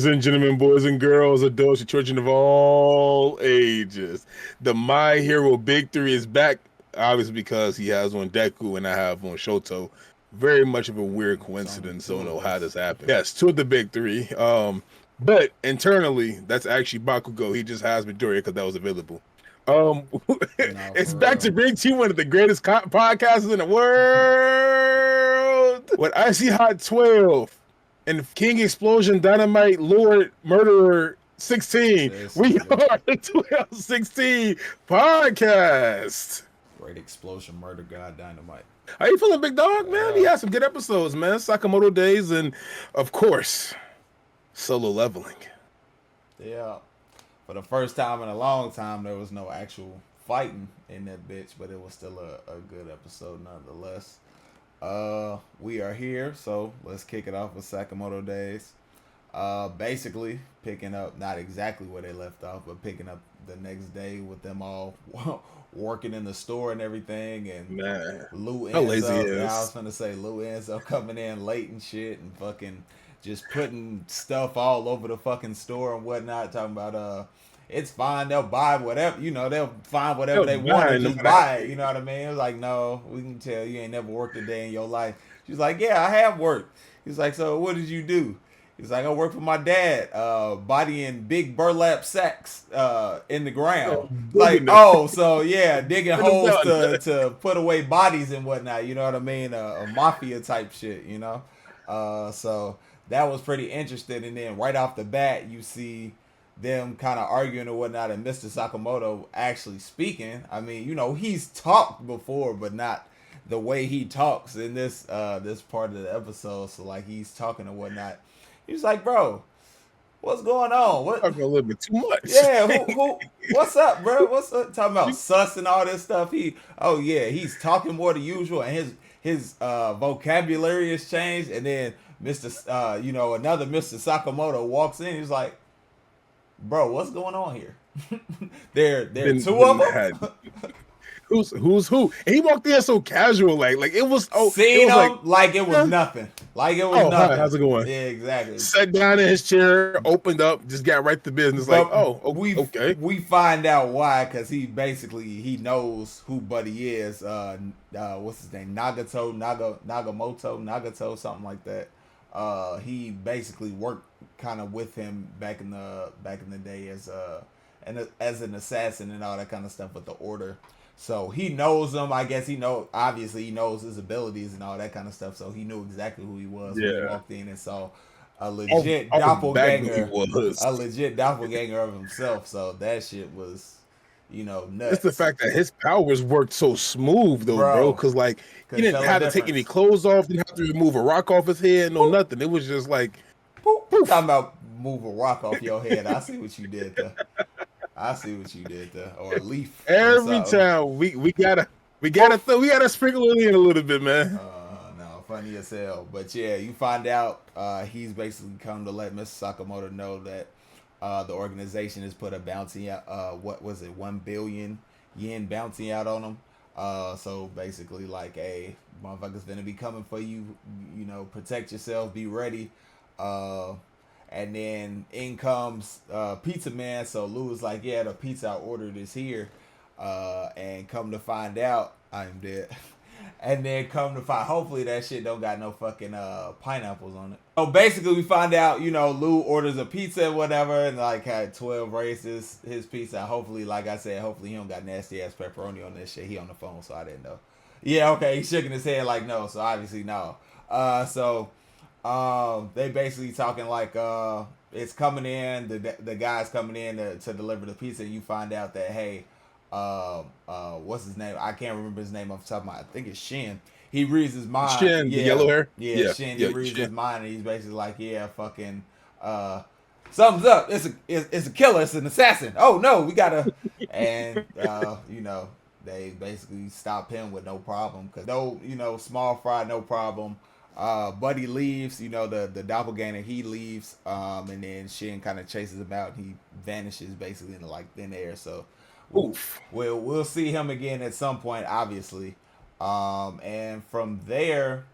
Ladies and gentlemen, boys and girls, adults and children of all ages, the My Hero Big Three is back. Obviously, because he has on Deku and I have on Shoto. Very much of a weird It's only coincidence. two Don't know of how us. this happened. Yes, two of the big three. But internally, that's actually Bakugo. He just has Midoriya because that was available. Um, No, it's for back real. to bring to you one of the greatest podcasters in the world. What I see Hot 12 and King Explosion Dynamite Lord Murderer 16. This We nigga. are the 1216 podcast. Great explosion, murder god, dynamite. How you feeling, big dog, man? We Yeah. had some good episodes, man. Sakamoto Days and, of course, solo leveling. Yeah. For the first time in a long time, there was no actual fighting in that bitch, but it was still a good episode nonetheless. We are here, so let's kick it off with Sakamoto Days. Basically picking up not exactly where they left off, but picking up the next day with them all working in the store and everything. And Man, Lou how ends lazy he up, yeah, I was is. gonna say Lou ends up coming in late and shit and fucking just putting stuff all over the fucking store and whatnot. Talking about it's fine, they'll buy whatever, they'll find whatever Yo, they want and man, no just matter. buy it. You know what I mean? It was like, no, we can tell you ain't never worked a day in your life. She's like, yeah, I have worked. He's like, so what did you do? He's like, I work for my dad, bodying big burlap sacks in the ground. Like, Digging them. oh, so yeah, digging Get them holes done. to put away bodies and whatnot. You know what I mean? A mafia type shit. So that was pretty interesting. And then right off the bat, you see them kind of arguing or whatnot, and Mr. Sakamoto actually speaking. I mean, he's talked before, but not the way he talks in this part of the episode. So like he's talking and whatnot. He's like, bro, what's going on? What? Talking a little bit too much. Yeah, who? What's up, bro? What's up? Talking about sus and all this stuff. Oh yeah, he's talking more than usual, and his vocabulary has changed. And then another Mister Sakamoto walks in. He's like, bro, what's going on here? There are two of Then had them. who's who? And he walked in so casual, like it was. Oh, it Seen was like, him like it was eh. nothing. Like it was Oh, hi, nothing. how's it going? Yeah, exactly. Sat down in his chair, opened up, just got right to business. Like, But oh, okay. we find out why, because he knows who Buddy is. What's his name? Nagamoto, something like that. He basically worked kind of with him back in the day as an assassin and all that kind of stuff with the Order. So he knows him. I guess obviously he knows his abilities and all that kind of stuff. So he knew exactly who he was when he Yeah, walked in and saw I was back when he was. a legit doppelganger of himself. So that shit was, It's the nuts, fact that his powers worked so smooth though, bro. bro. Because like he Couldn't didn't tell a have to take any difference. clothes off, didn't have to remove a rock off his head, no Boop, nothing. It was just like boop. poof. Talking about move a rock off your head. I see what you did there. I see what you did there, or a leaf or Every something. time we gotta sprinkle it in a little bit, man. No, funny as hell. But yeah, you find out he's basically come to let Mr. Sakamoto know that the organization has put a bounty out, what was it, 1 billion yen bounty out on him. So basically like, hey, motherfuckers gonna be coming for you, protect yourself, be ready. And then in comes Pizza Man. So Lou was like, yeah, the pizza I ordered is here. And come to find out, I'm dead. And then come to find, hopefully that shit don't got no fucking pineapples on it. So basically we find out, Lou orders a pizza or whatever, and like had 12 races his pizza. Hopefully, like I said, hopefully he don't got nasty ass pepperoni on this shit. He on the phone, so I didn't know. Yeah, okay, he's shaking his head like no, so obviously no. They basically talking like it's coming in, the guy's coming in to deliver the pizza, and you find out that hey, what's his name? I can't remember his name off the top of my. I think it's Shin. He reads his mind. Shin, the Yeah, yellow hair. yeah. Shin. He reads Shin. his mind, and he's basically like, yeah, fucking, something's up. It's a killer. It's an assassin. Oh no, we gotta. And they basically stop him with no problem, because no, small fry, no problem. Buddy leaves, the doppelganger, he leaves, and then Shin kind of chases him out, and he vanishes basically into like thin air. So Oof. we'll see him again at some point, obviously. And from there,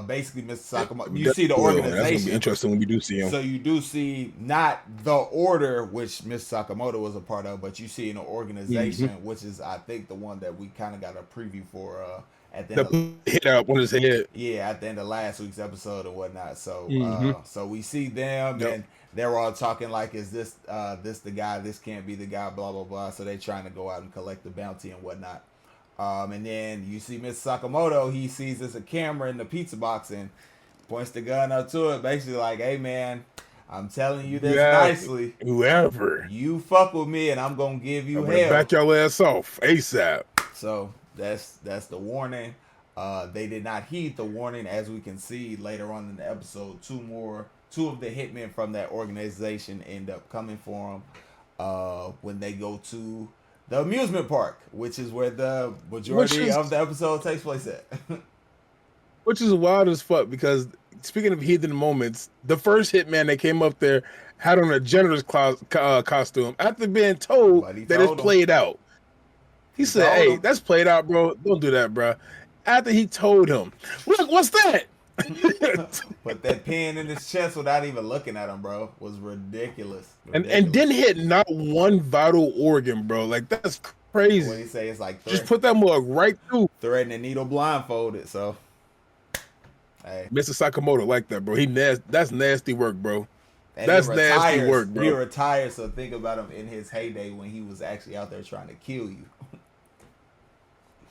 Basically, Mr. Sakamoto, We you see the definitely will, man. That's gonna be organization. interesting when we do see him. So you do see not the order, which Mr. Sakamoto was a part of, but you see an organization, which is I think the one that we kind of got a preview for at the end of, The hit out on his head. yeah, at the end of last week's episode or whatnot. So Mm-hmm. so we see them Yep. and they're all talking like, is this the guy? This can't be the guy. Blah blah blah. So they're trying to go out and collect the bounty and whatnot. And then you see Mr. Sakamoto. He sees there's a camera in the pizza box and points the gun up to it, basically like, "Hey man, I'm telling you this nicely. Whoever. You fuck with me, and I'm gonna give you I'm gonna hell." back your ass off ASAP. So that's the warning. They did not heed the warning, as we can see later on in the episode. Two of the hitmen from that organization end up coming for him when they go to the amusement park, which is where the majority of the episode takes place at. Which is wild as fuck because speaking of heathen moments, the first hitman that came up there had on a janitor's costume after being told that it's played out. He said, "Hey, that's played out, bro. Don't do that, bro." After he told him, "Look, what's that?" Put that pen in his chest without even looking at him, bro. Was ridiculous. And didn't hit not one vital organ, bro. Like that's crazy. What he say? It's like just put that mug right through. Threading the needle blindfolded. So, hey, Mr. Sakamoto like that, bro. That's nasty work, bro. And that's nasty work, bro. He retired, so think about him in his heyday when he was actually out there trying to kill you.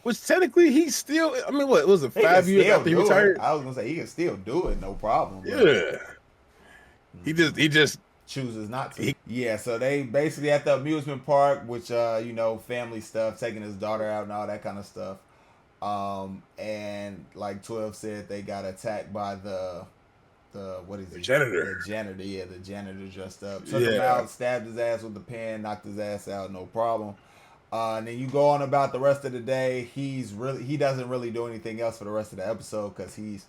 Which technically he's still. I mean, what was it? 5 years after he retired? I was gonna say he can still do it, no problem. Yeah. He just chooses not to. Yeah. So they basically at the amusement park, which family stuff, taking his daughter out and all that kind of stuff. And like 12 said, they got attacked by the what is it? The janitor. The janitor. Yeah, the janitor dressed up. Took him out, stabbed his ass with the pen, knocked his ass out, no problem. And then you go on about the rest of the day. He doesn't really do anything else for the rest of the episode because he's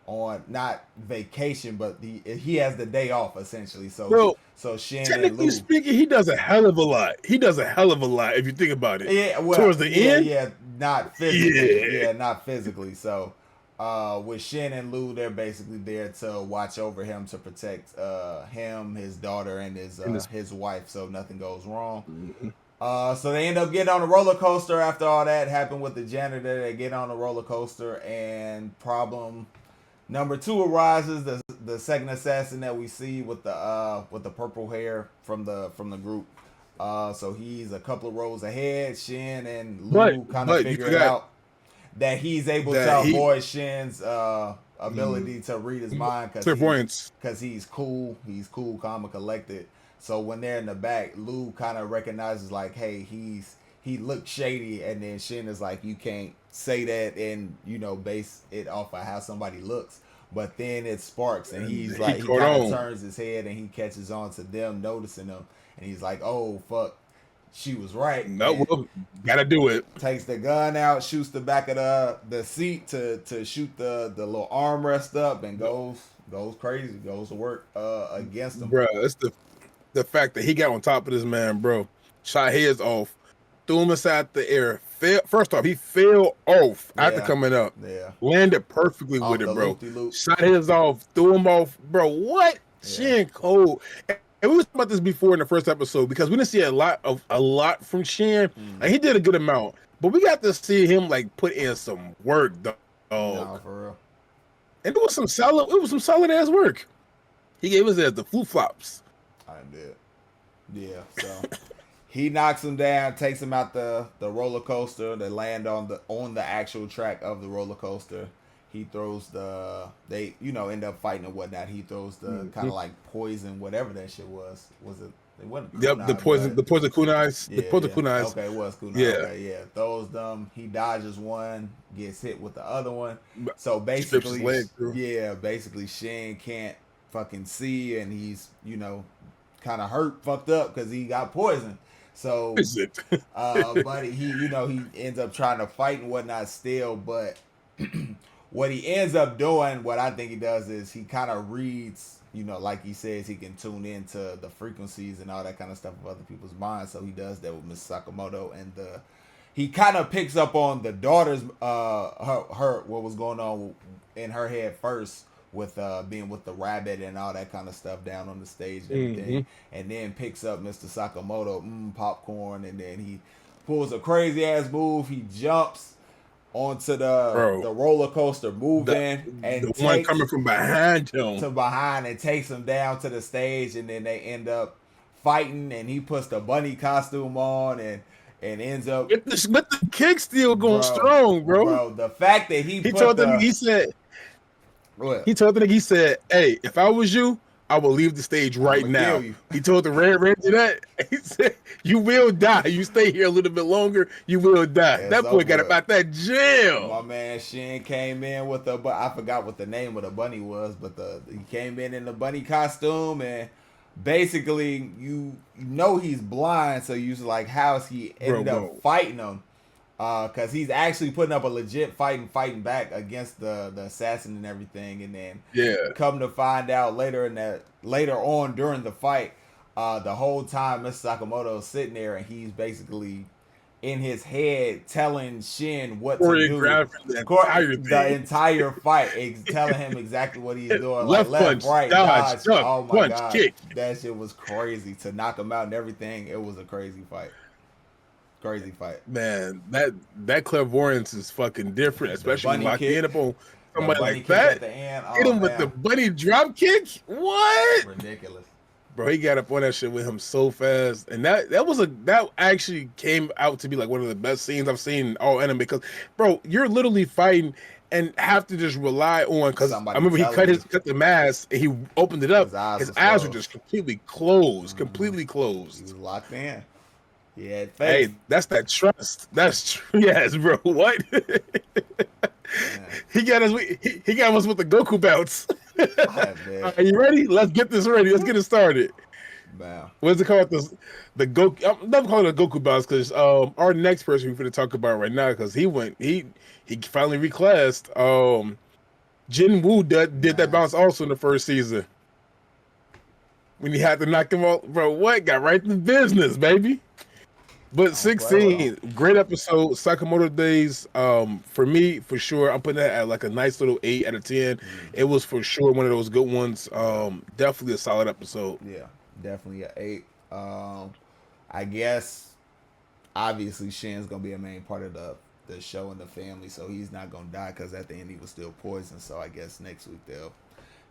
on not vacation, but he has the day off essentially. So Shin technically and Lou, speaking, he does a hell of a lot. He does a hell of a lot if you think about it. Yeah, well, towards the end, not physically. Yeah, not physically. So with Shin and Lou, they're basically there to watch over him, to protect him, his daughter, and his wife, so nothing goes wrong. Mm-hmm. So they end up getting on a roller coaster after all that happened with the janitor. They get on a roller coaster, and problem number 2 arises. The second assassin that we see with the purple hair from the group. So he's a couple of rows ahead. Shin and Lou kind of figure out that he's able to avoid Shin's ability to read his mind because he's cool. He's cool, calm, and collected. So when they're in the back, Lou kind of recognizes like, hey, he looks shady, and then Shin is like, you can't say that and base it off of how somebody looks. But then it sparks, and he's like, he kind of turns his head and he catches on to them noticing him, and he's like, oh fuck, she was right. No, gotta do it. Takes the gun out, shoots the back of the seat to shoot the little armrest up, and goes crazy, goes to work against him. Bro, it's the fact that he got on top of this man, bro, shot heads off, threw him inside the air. First off, he fell off after coming up. Yeah. Landed perfectly with it, bro. Shot heads off, threw him off. Bro, what? Yeah. Shin cold. And we was talking about this before in the first episode because we didn't see a lot from Shin. Like, he did a good amount. But we got to see him like put in some work, dog. No, for real. And it was some solid ass work. He gave his ass the flip-flops. I did. Yeah, so he knocks him down, takes him out the roller coaster. They land on the actual track of the roller coaster. He throws they end up fighting and whatnot. He throws the kind of like poison, whatever that shit was. Was it? It wasn't kunai, yep, the poison kunais. Yeah, the poison kunais. Okay, it was kunai. Yeah. Okay, yeah. Throws them. He dodges one, gets hit with the other one. So basically, basically Shin can't fucking see, and he's kind of hurt, fucked up because he got poisoned. So, but he ends up trying to fight and whatnot still. But what he ends up doing, what I think he does is he kind of reads, like he says, he can tune into the frequencies and all that kind of stuff of other people's minds. So he does that with Miss Sakamoto, and he kind of picks up on the daughter's her what was going on in her head first with being with the rabbit and all that kind of stuff down on the stage and Mm-hmm. everything, and then picks up Mr. Sakamoto popcorn, and then he pulls a crazy ass move. He jumps onto Bro, the roller coaster moving the and one takes coming from behind him. to behind and takes him down to the stage, and then they end up fighting, and he puts the bunny costume on and ends up, With the kick still going bro, strong, bro. the fact that he He put told the nigga, the what, he told the nigga, he said, "Hey, if I was you, I will leave the stage right I'ma kill now." you. He told the Red Ranger that. He said, "You will die. You stay here a little bit longer, you will die." It's That boy got over. about that My jail. man Shin came in with the, but I forgot what the name of the bunny was, but he came in the bunny costume, and basically you know he's blind, so you was like, how's he Bro, end up bro. fighting him? Because he's actually putting up a legit fighting back against the assassin and everything, and then Yeah. come to find out later on during the fight, the whole time Mr. Sakamoto is sitting there, and he's basically in his head telling Shin what to do. Choreographed the entire The thing. entire fight, telling him exactly what he's doing, like Left left, punch, right, dodge, dodge. duck, Oh my punch, god, kick. that shit was crazy to knock him out and everything. It was a crazy fight. Crazy fight. Man, that clairvoyance is fucking different, The especially when bunny locking in kick, upon the somebody bunny like kick at that. the end. Hit Oh him with the man, bunny drop kick. What? ridiculous. Bro, he got up on that shit with him so fast, and that actually came out to be like one of the best scenes I've seen in all anime. Because, bro, you're literally fighting and have to just rely on. Because I Somebody remember he telling you cut the mask and he opened it up. his eyes His was eyes were closed. just completely closed, Mm-hmm. completely He was closed. locked in. He had faith. Hey, that's that trust. That's true. Yes, bro. What? Man, He got us with the Goku belts. man, Are you ready? Let's get this ready. Let's get it started. man. What's it called? The Goku. I'm never calling it a Goku bounce because our next person we're going to talk about right now because he finally reclassed. Jin Woo did that bounce Nice. also in the first season when he had to knock him out. Bro, what got right to business, baby? But Don't play with him. 16, great episode. Sakamoto Days. For me, for sure, I'm putting that at like a nice little 8 out of 10. It Mm-hmm. was for sure one of those good ones. Definitely a solid episode. Yeah, definitely a 8. I guess obviously Shin's gonna be a main part of the show and the family, so he's not gonna die because at the end he was still poisoned. So I guess next week they'll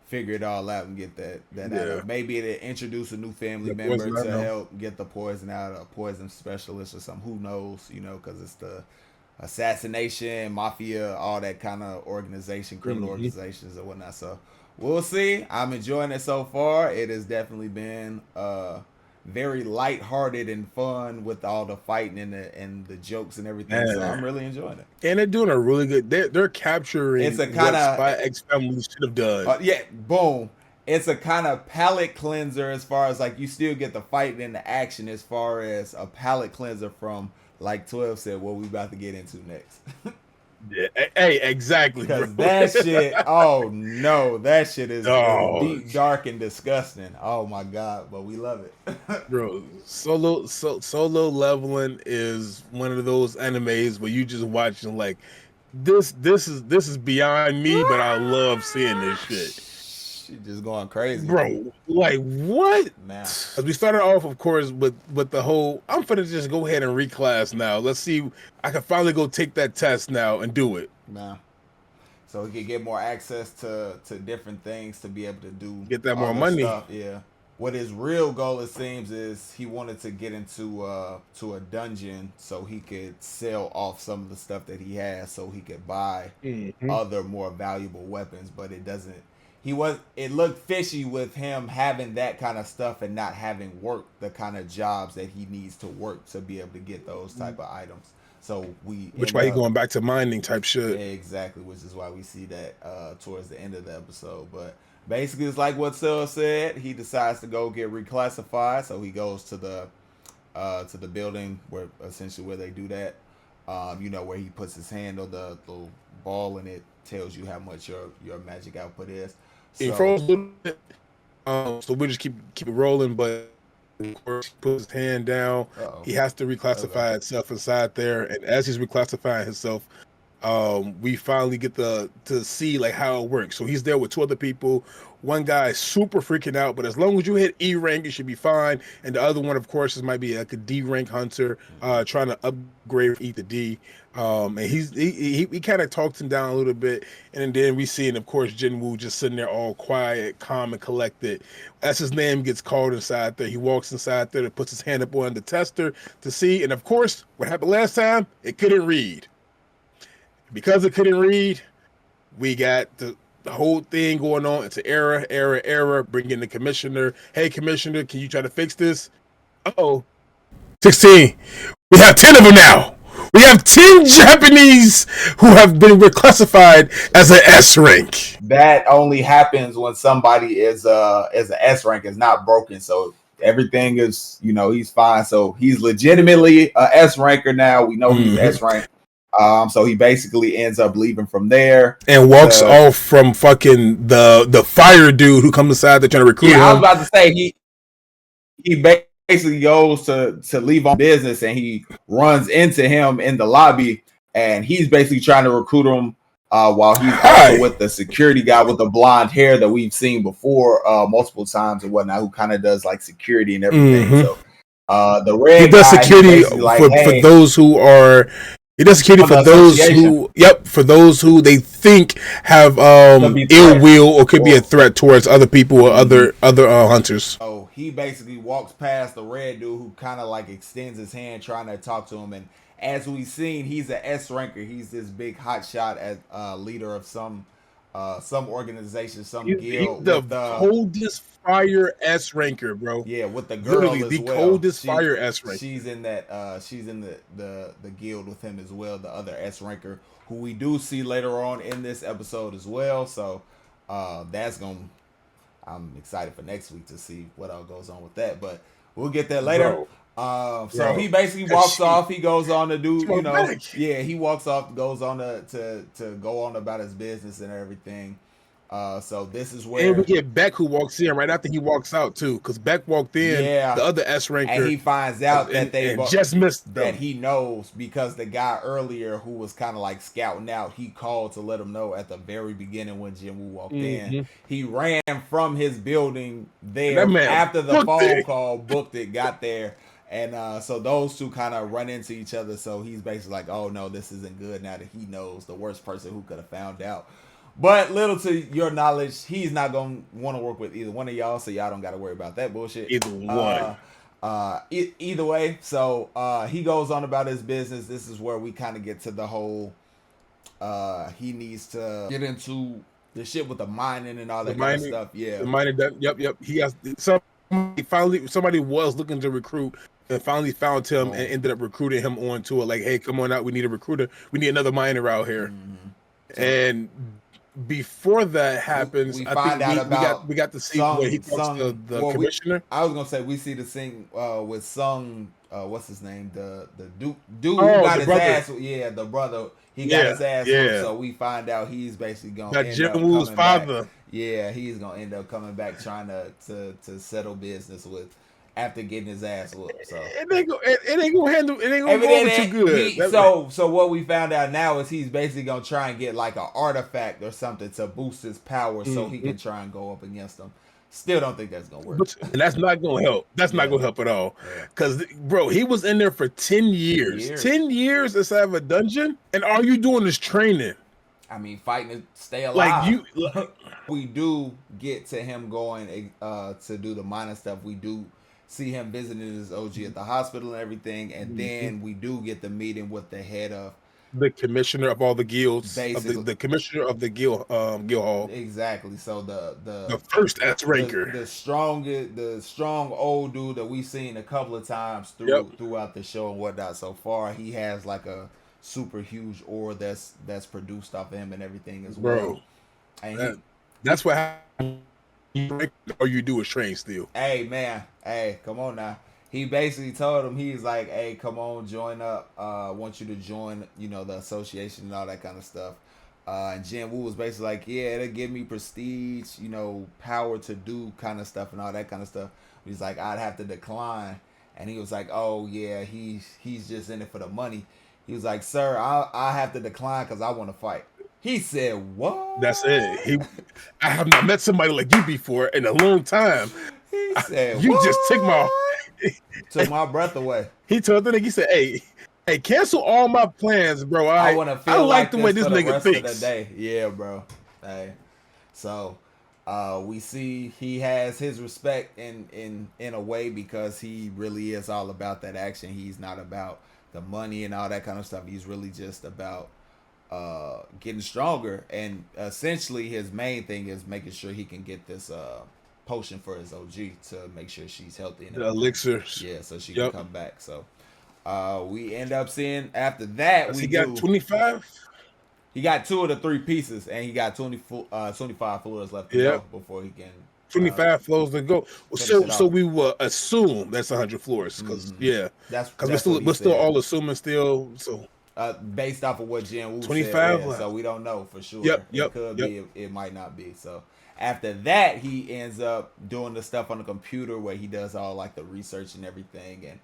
figure it all out and get that out Yeah, of. Maybe they introduce a new family the member poison I to know. help get the poison out, a poison specialist or something. Who knows? You know, because it's the assassination, mafia, all that kind of organization, criminal Hmm. organizations or whatnot. So we'll see. I'm enjoying it so far. It has definitely been very lighthearted and fun with all the fighting and the jokes and everything. So I'm Man. really enjoying it. And they're doing a really good. They're It's capturing a kind what of Spy X Family should have done. yeah, boom. It's a kind of palate cleanser as far as like you still get the fight and the action as far as a palate cleanser from like 12 said what we about to get into next. Yeah, hey, exactly, bro. Cause that shit, oh no, that shit is Oh, deep, dark, and disgusting. Oh my god, but we love it. bro, solo leveling is one of those animes where you just watching like this is beyond me, but I love seeing this shit. She just going crazy, Bro, like what? man. As we started off, of course, with the whole, I'm gonna just go ahead and reclass now. Let's see, I can finally go take that test now and do it. Man. So he could get more access to different things to be able to do Get that all more the money. stuff. Yeah. What his real goal it seems is he wanted to get into to a dungeon so he could sell off some of the stuff that he has so he could buy Hmm. other more valuable weapons, but it doesn't it looked fishy with him having that kind of stuff and not having work the kind of jobs that he needs to work to be able to get those type of items. So we Which end why he up going back to mining type yeah, shit. exactly, which is why we see that towards the end of the episode. But basically, it's like what Sil said. He decides to go get reclassified, so he goes to the building where essentially where they do that. You know, where he puts his hand on the little ball and it tells you how much your magic output is. He So, froze a little bit, so we just keep it rolling. But of course, he puts his hand down. uh oh, He has to okay, reclassify itself inside there, and as he's reclassifying himself, we finally get to see like how it works. So he's there with two other people. One guy is super freaking out, but as long as you hit E rank, you should be fine. And the other one, of course, is might be like a D rank hunter, trying to upgrade from E to D. And he kind of talks him down a little bit, and then we see, and of course, Jinwoo just sitting there all quiet, calm, and collected. As his name gets called inside there, he walks inside there and puts his hand up on the tester to see. And of course, what happened last time? It couldn't read. Because it couldn't read, we got the whole thing going on. It's an error, error, error. Bring in the commissioner. Hey, commissioner, can you try to fix this? Oh, 16. We have 10 of them now. We have 10 Japanese who have been reclassified as an S rank. That only happens when somebody is an S rank is not broken. So everything is, he's fine. So he's legitimately a S ranker now. We know he's S rank. So he basically ends up leaving from there and walks off from fucking the fire dude who comes inside. They're trying to recruit him. I was about to say he basically goes to leave on business, and he runs into him in the lobby, and he's basically trying to recruit him while he's also with the security guy with the blonde hair that we've seen before multiple times and whatnot, who kind of does like security and everything. So the red he does guy, security like, for those who are. He does security for those who, for those who they think have ill will or could be a threat towards other people or other hunters. So he basically walks past the red dude who kind of like extends his hand trying to talk to him, and as we've seen, he's an S ranker. He's this big hot shot as leader of some organization, some guild. He's the coldest fire S ranker, bro. Yeah, with the girl literally as the well. Coldest fire S ranker. She's in that. She's in the guild with him as well. The other S ranker who we do see later on in this episode as well. So that's gonna. I'm excited for next week to see what all goes on with that, but we'll get there later. So he basically walks off. He goes on to do, he walks off, goes on to go on about his business and everything. So this is where, and we get Beck who walks in right after he walks out too, because Beck walked in, the other S ranker, and he finds out that they just missed that he knows because the guy earlier who was kind of like scouting out, he called to let him know at the very beginning when Jinwoo walked in. He ran from his building there after the phone call, booked it, got there. And so those two kind of run into each other. So he's basically like, oh no, this isn't good now that he knows the worst person who could have found out. But little to your knowledge, he's not going to want to work with either one of y'all. So y'all don't got to worry about that bullshit. Either one. Either way. So he goes on about his business. This is where we kind of get to the whole, he needs to get into the shit with the mining and all that kind of stuff. Yeah. The mining, yep. He has somebody was looking to recruit and finally found him and ended up recruiting him onto it. Like, hey, come on out. We need a recruiter. We need another miner out here. And before that happens, we find out about we got to see where he talks to the commissioner. I was gonna say we see the scene with Sung, what's his name, the dude who got his ass. Yeah, the brother. He got his ass. So we find out he's basically gonna end up Jinwoo's father. Back. Yeah, he's gonna end up coming back trying to settle business with. After getting his ass whooped, so it ain't gonna go over too good. So what we found out now is he's basically gonna try and get like an artifact or something to boost his power, so he can try and go up against them. Still don't think that's gonna work. And that's not gonna help. That's not gonna help at all. Because bro, he was in there for 10 years. 10 years inside of a dungeon, and all you doing is training. I mean, fighting to stay alive. We do get to him going to do the mining stuff. We do see him visiting his OG at the hospital and everything, and then we do get the meeting with the head of the commissioner of all the guilds, the commissioner of the guild hall. Exactly. So the first S ranker, the strong old dude that we've seen a couple of times throughout the show and whatnot. So far, he has like a super huge ore that's produced off of him and everything as well. And that's what happens. All you do is train still. Hey man, hey, come on now. He basically told him, he's like, hey, come on, join up. I want you to join, the association and all that kind of stuff. And Jinwoo was basically like, yeah, it'll give me prestige, power to do kind of stuff and all that kind of stuff. He's like, I'd have to decline. And he was like, oh yeah, he's just in it for the money. He was like, "Sir, I have to decline because I want to fight." He said, "What?" That's it. I have not met somebody like you before in a long time. He said, You just took my. "What?" Took my breath away. He told the nigga, he said, hey, cancel all my plans, bro. I I want to I feel like like the way this this for the nigga rest of the thinks. day. Yeah, bro. Hey, so we see he has his respect in a way because he really is all about that action. He's not about the money and all that kind of stuff. He's really just about getting stronger, and essentially his main thing is making sure he can get this potion for his OG to make sure she's healthy and The everything. elixirs. Yeah, so she can Yep. come back. So we end up seeing after that He we got do. 25. He got 2 of the 3 pieces, and he got 25 floors left to Yep. go before he can 25 floors to go. finish it So off. we will assume that's 100 floors, because because That's what he we're still said. all assuming still. So Based off of what Jin Woo said, 25 yeah. left. So we don't know for sure. Yep. It Yep. could Yep. be, it might not be. So after that, he ends up doing the stuff on the computer where he does all like the research and everything, and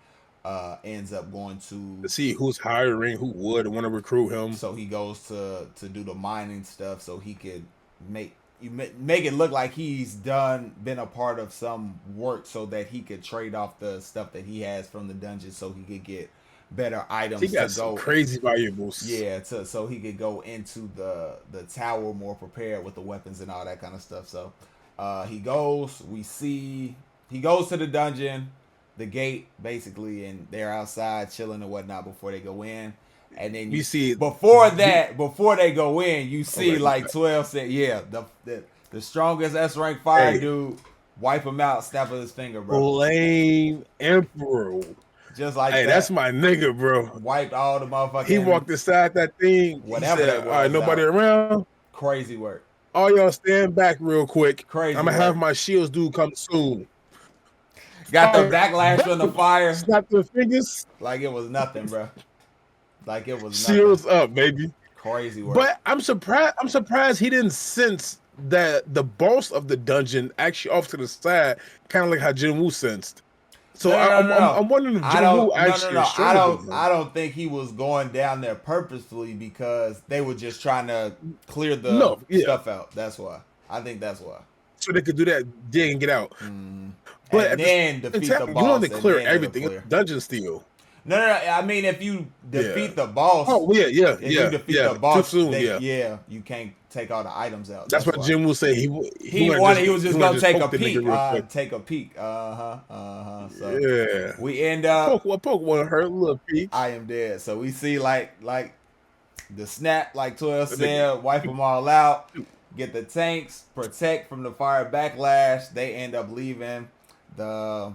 ends up going To to. see who's hiring, who would want to recruit him. So he goes to do the mining stuff so he could make it look like he's been a part of some work so that he could trade off the stuff that he has from the dungeon so he could get better items He got to some go. crazy valuables. Yeah, so he could go into the tower more prepared with the weapons and all that kind of stuff. So he goes. We see he goes to the dungeon, the gate basically, and they're outside chilling and whatnot before they go in. And then We see before they go in, you see Okay. like 12 said, yeah, the strongest S rank fire Hey. dude wipe him out, snap of his finger, bro. Flame Emperor. Just like Hey, that. that's my nigga, bro. Wiped all the motherfucking. He walked inside that thing. Whatever He said, that all right, was nobody out. around. Crazy work. All y'all stand back real quick. Crazy I'm gonna work. have my shields dude come soon. Got the Fire. backlash from the fire Snap their fingers. like it was nothing, bro. Like it was Shields nothing. up, baby. Crazy work. But I'm surprised he didn't sense that the boss of the dungeon actually off to the side, kind of like how Jin Woo sensed. So No. I'm wondering if Jin Woo actually is stronger than him. I don't think he was going down there purposefully because they were just trying to clear the No, yeah. stuff out. That's why. I think that's why. So they could do that, dig and get out. But at then the defeat same the time, boss. you don't have and to clear then it'll everything. clear. It's dungeon steal. No. I mean, if you defeat Yeah. the boss, Oh yeah, if you defeat the boss, Too soon, you can't take all the items out. That's what why. Jim will say. He was just gonna take a peek. Take a peek. So yeah. we end up. Poke one hurt, little peek. I am dead. So we see like the snap, like 12 said, wipe them all out, get the tanks, protect from the fire backlash. They end up leaving. The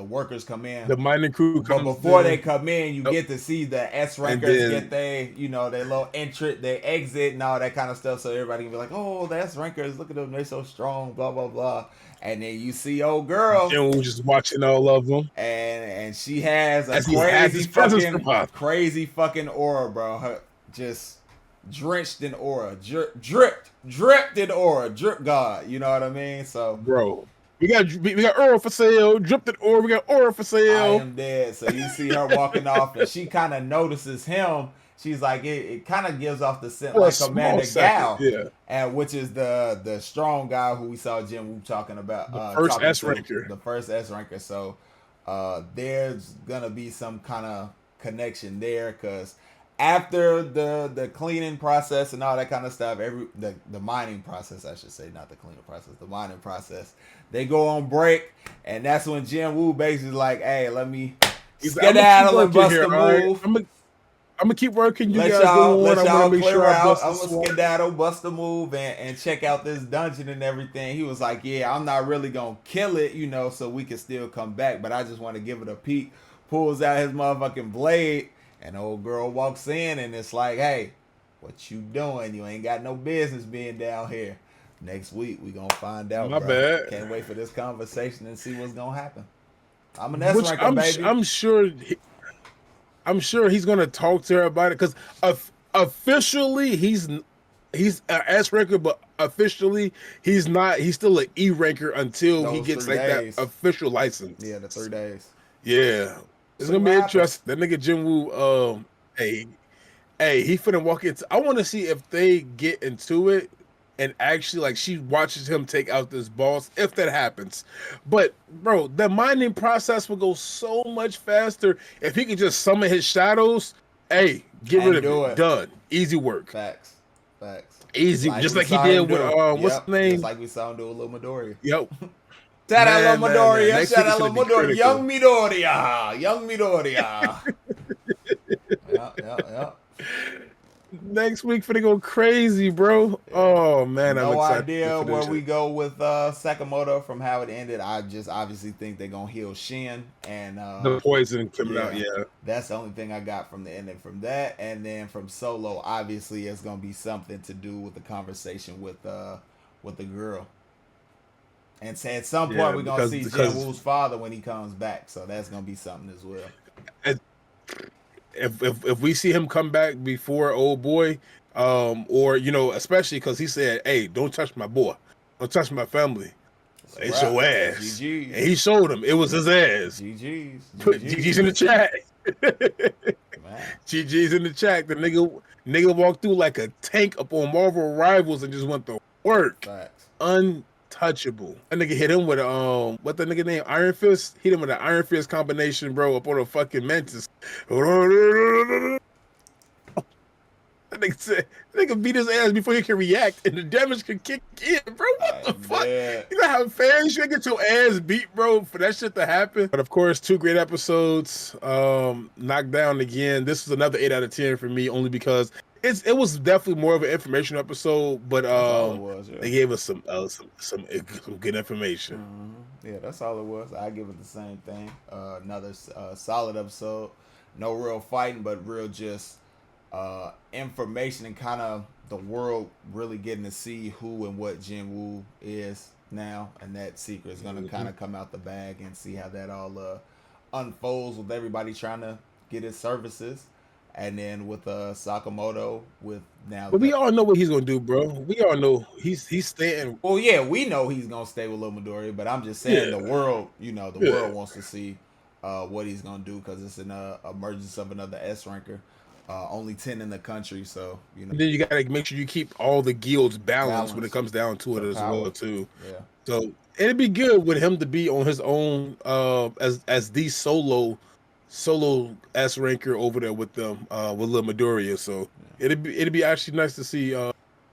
workers come in. The mining crew But comes before in. they come in, you get to see the S rankers get their little entry, their exit, and all that kind of stuff. So everybody can be like, "Oh, the S rankers, look at them, they're so strong." Blah blah blah. And then you see old girl, And we just watching all of them. and she has a As he has his presence from us. crazy fucking aura, bro. Her just drenched in aura, dripped in aura, drip god. You know what I mean? So, Bro, we got ore for sale. Dripped in ore. We got ore for I sale. am dead. So you see her walking off, and she kind of notices him. She's like, it kind of gives off the scent like Commander Gao, and which is the strong guy who we saw Jin Woo talking about. The first S ranker. The first S ranker. So there's gonna be some kind of connection there because after the cleaning process and all that kind of stuff, the mining process, I should say, not the cleaning process, the mining process, they go on break, and that's when Jin Woo basically like, hey, let me skedaddle and bust a move. Right? I'm gonna keep working. You let guys y'all, go on. let y'all clear out. I'm I'm gonna skedaddle, bust a move, and check out this dungeon and everything. He was like, yeah, I'm not really gonna kill it, so we can still come back, but I just want to give it a peek. Pulls out his motherfucking blade, and the old girl walks in, and it's like, hey, what you doing? You ain't got no business being down here. Next week we gonna find out. My bro. bad. Can't wait for this conversation and see what's gonna happen. I'm an S ranker, baby. I'm sure he's gonna talk to her about it because officially he's an S ranker, but officially he's not. He's still an E ranker until he gets like days. that official license. Yeah, the 3 days. Yeah, It's See gonna what be happens. interesting. That nigga Jinwoo, hey, hey, he finna walk into. I want to see if they get into it and actually like she watches him take out this boss. If that happens, but bro, the mining process will go so much faster if he could just summon his shadows. Hey, get rid And of do it. it. Done. Easy work. Facts. Facts. Easy, Like just we like he saw did him with do. what's Yep. his Just name? like we saw him do with Lil Midoriya. Yep. Shout out Lil Man. Midoriya. Next Shout week is out gonna Lil be Midoriya. critical. Young Midoriya. Young Midoriya. Yeah. Next week finna go crazy, bro. Yeah. Oh man, I'm No excited idea for where this we shit. go with Sakamoto from how it ended. I just obviously think they're gonna heal Shin, and The poison coming out, yeah, yeah. that's the only thing I got from the ending from that. And then from Solo, obviously it's gonna be something to do with the conversation with the girl. And say at some point Yeah, we're gonna see Jin because Woo's father when he comes back, so that's gonna be something as well. it- if we see him come back before old boy, or especially because he said, "Hey, don't touch my boy, don't touch my family, It's a it's wrap. your ass," GG's. and he showed him it was his ass. GG's. Put GG's in the GG's. chat. Man. GG's in the chat. The nigga walked through like a tank up on Marvel Rivals and just went to work. Facts. Untouchable. That nigga hit him with what the nigga name? Iron Fist? Hit him with an Iron Fist combination, bro, up on a fucking Mantis. That nigga said, that nigga beat his ass before he can react, and the damage can kick in, bro. What the fuck? Man. You know how fast you get your ass beat, bro, for that shit to happen? But of course, 2 great episodes. Knocked down again. This is another 8 out of 10 for me, only because it was definitely more of an information episode, but That's all it was. Yeah. they gave us some good information. Yeah, that's all it was. I give it the same thing. Another solid episode. No real fighting, but real just information and kind of the world really getting to see who and what Jinwoo is now, and that secret is going to kind of come out the bag and see how that all unfolds with everybody trying to get his services. And then with Sakamoto, with now. But we all know what he's gonna do, bro. We all know he's staying. Well, yeah, we know he's gonna stay with Lil Midoriya, but I'm just saying Yeah, the world, the yeah. world wants to see what he's gonna do because it's an emergence of another S ranker. Only 10 in the country, so And then you gotta make sure you keep all the guilds balanced when it comes down to it the as power. well, too. Yeah, So it'd be good with him to be on his own, as the solo S ranker over there with them, with Lil Midoriya. So it'd be actually nice to see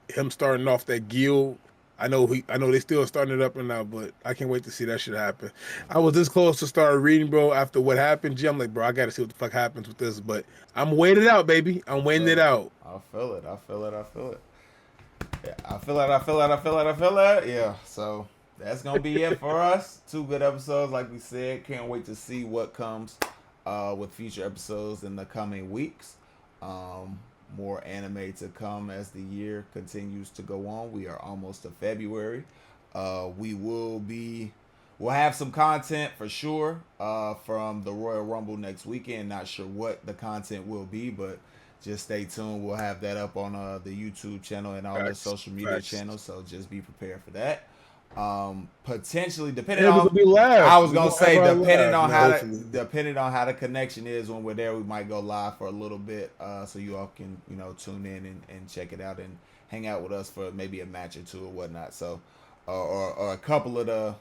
him starting off that guild. I know they still starting it up and now, but I can't wait to see that shit happen. I was this close to start reading, bro, after what happened. G, I'm like, bro, I gotta see what the fuck happens with this, but I'm waiting it out, baby. I'm waiting it out. I feel it. Yeah, I feel it. Yeah, so that's gonna be it for us. 2 good episodes, like we said. Can't wait to see what comes with future episodes in the coming weeks. More anime to come as the year continues to go on. We are almost to February. We'll have some content for sure from the Royal Rumble next weekend. Not sure what the content will be, but just stay tuned. We'll have that up on the YouTube channel and all the social media channels. So just be prepared for that. Potentially depending on, be live. I was gonna say depending on how the connection is when we're there, we might go live for a little bit, so you all can tune in and check it out and hang out with us for maybe a match or 2 or whatnot. So or a couple of the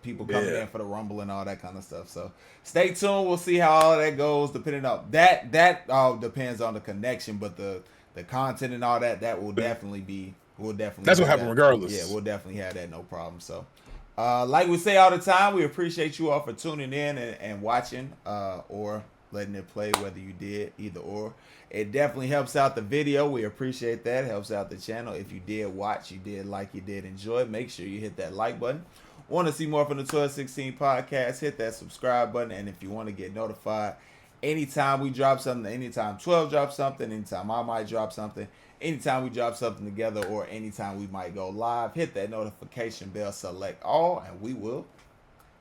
people coming in for the Rumble and all that kind of stuff. So stay tuned. We'll see how all of that goes. Depending on that all depends on the connection, but the content and all that will definitely be. That's what happened regardless. Yeah, we'll definitely have that, no problem. So, like we say all the time, we appreciate you all for tuning in and watching or letting it play, whether you did either or. It definitely helps out the video. We appreciate that. It helps out the channel. If you did watch, you did like, you did enjoy, make sure you hit that like button. Want to see more from the 1216 podcast, hit that subscribe button. And if you want to get notified anytime we drop something, anytime 12 drops something, anytime I might drop something, anytime we drop something together, or anytime we might go live, hit that notification bell, select all, and we will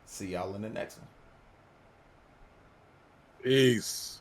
see y'all in the next one. Peace.